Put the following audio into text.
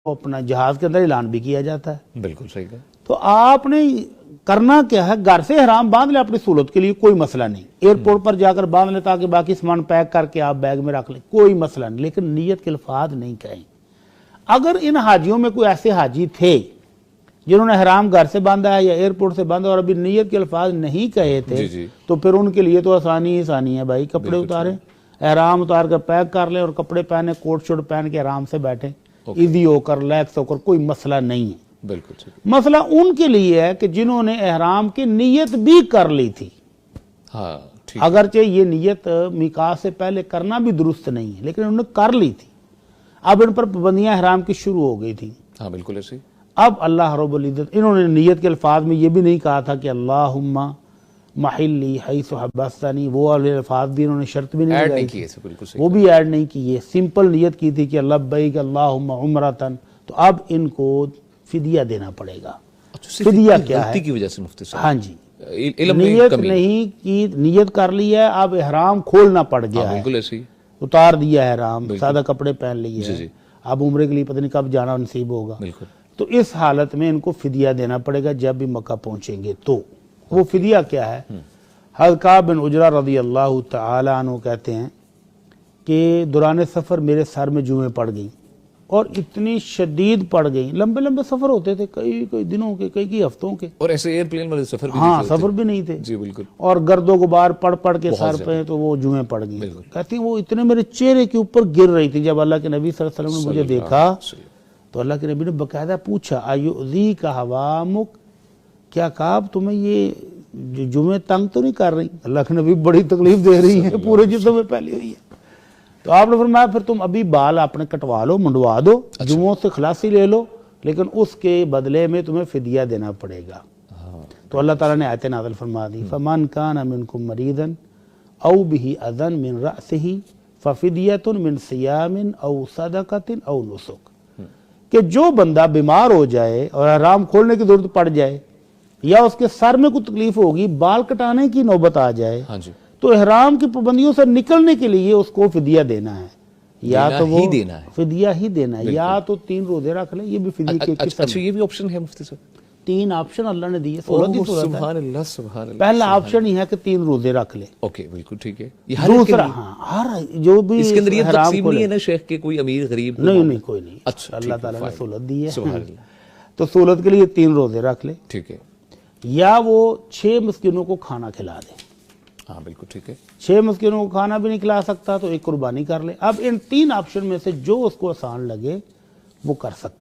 اپنا جہاز کے اندر اعلان بھی کیا جاتا ہے. بالکل صحیح کہا. تو آپ نے کرنا کیا ہے, گھر سے احرام باندھ لیں اپنی سہولت کے لیے, کوئی مسئلہ نہیں. ایئرپورٹ پر جا کر باندھ لیں تاکہ باقی سامان پیک کر کے آپ بیگ میں رکھ لیں, کوئی مسئلہ نہیں, لیکن نیت کے الفاظ نہیں کہیں. اگر ان حاجیوں میں کوئی ایسے حاجی تھے جنہوں نے احرام گھر سے باندھا ہے یا ایئرپورٹ سے باندھا اور ابھی نیت کے الفاظ نہیں کہے تھے, تو پھر ان کے لیے تو آسانی ہی آسانی ہے بھائی, کپڑے اتاریں, احرام اتار کر پیک کر لیں اور کپڑے پہنے, کوٹ شوٹ پہن کے آرام سے بیٹھیں, ایزی ہو کر, ریلیکس ہو کر, کوئی مسئلہ نہیں ہے. بالکل. مسئلہ ان کے لیے ہے کہ جنہوں نے احرام کی نیت بھی کر لی تھی. ہاں, اگرچہ یہ نیت میقات سے پہلے کرنا بھی درست نہیں ہے, لیکن انہوں نے کر لی تھی. اب ان پر پابندیاں احرام کی شروع ہو گئی تھی. ہاں بالکل ایسے. اب اللہ رب العزت, انہوں نے نیت کے الفاظ میں یہ بھی نہیں کہا تھا کہ اللہم محلی حیث حبستنی, وہ الفاظ بھی انہوں نے شرط بھی نہیں لگائی تھی, وہ بھی ایڈ نہیں کی. سمپل نیت کی تھی کہ لبیک اللہم عمرتن. تو اب ان کو فدیہ دینا پڑے گا. فدیہ کیا ہے؟ کی وجہ سے مفتی صاحب, ہاں جی, نیت نہیں کی, نیت کر لی ہے, اب احرام کھولنا پڑ گیا ہے. بالکل ایسے ہی اتار دیا ہے احرام, سادہ کپڑے پہن لیے ہیں, اب عمرے کے لیے پتہ نہیں کب جانا نصیب ہوگا. تو اس حالت میں ان کو فدیہ دینا پڑے گا جب بھی مکہ پہنچیں گے. تو وہ فدیہ کیا ہے؟ حضرت کعب بن عجرہ رضی اللہ تعالی عنہ کہتے ہیں کہ دوران سفر میرے سر میں جوئیں پڑ گئیں, اور اتنی شدید پڑ گئیں. لمبے لمبے سفر ہوتے تھے, کئی دنوں کے, کئی ہفتوں کے, اور ایسے ایئر پلین والے سفر بھی ہاں سفر بھی نہیں تھے. جی بالکل. اور گرد و غبار پڑ کے سر پہ, تو وہ جوئیں پڑ گئیں. کہتی ہیں وہ اتنے میرے چہرے کے اوپر گر رہی تھی. جب اللہ کے نبی صلی اللہ علیہ وسلم نے مجھے دیکھا تو اللہ کے نبی نے باقاعدہ پوچھا, ایؤذیک حوامک, کیا کعب تمہیں یہ جمعے تنگ تو نہیں کر رہی؟ اللہ کے نبی بڑی تکلیف دے رہی ہیں, پورے جسم میں پھیلی ہوئی ہے. تو آپ نے فرمایا پھر تم ابھی بال اپنے کٹوا لو, منڈوا دو, جمعوں سے خلاصی لے لو, لیکن اس کے بدلے میں تمہیں فدیہ دینا پڑے گا. تو اللہ تعالیٰ نے آیت نازل فرما دی, فمن کان منکم مریضا او بہ اذى من رأسہ ففدیۃ من صیام او صدقۃ او نسک. کہ جو بندہ بیمار ہو جائے اور احرام کھولنے کی ضرورت پڑ جائے, یا اس کے سر میں کوئی تکلیف ہوگی, بال کٹانے کی نوبت آ جائے, تو احرام کی پابندیوں سے نکلنے کے لیے اس کو فدیہ دینا ہے. یا تو وہ فدیہ ہی دینا ہے, یا تو 3 روزے رکھ لیں, یہ بھی فدیہ کی قسم ہے. اچھا یہ بھی آپشن ہے مفتی صاحب؟ 3 آپشن اللہ نے دیے, 16 کی صورت ہے. سبحان اللہ سبحان اللہ. پہلا آپشن یہ ہے کہ 3 روزے رکھ لیں. اوکے بالکل ٹھیک ہے. دوسرا, ہاں ہر جو بھی اس کے اندر یہ تقسیم نہیں ہے نا شیخ کے کوئی امیر غریب؟ نہیں کوئی نہیں. اچھا اللہ تعالیٰ نے سہولت دی ہے. سبحان اللہ. تو سہولت کے لیے 3 روزے رکھ لیں. ٹھیک ہے. یا وہ 6 مسکینوں کو کھانا کھلا دیں. ہاں بالکل ٹھیک ہے. 6 مسکینوں کو کھانا بھی نہیں کھلا سکتا تو ایک قربانی کر لے. اب ان 3 آپشن میں سے جو اس کو آسان لگے وہ کر سکتا.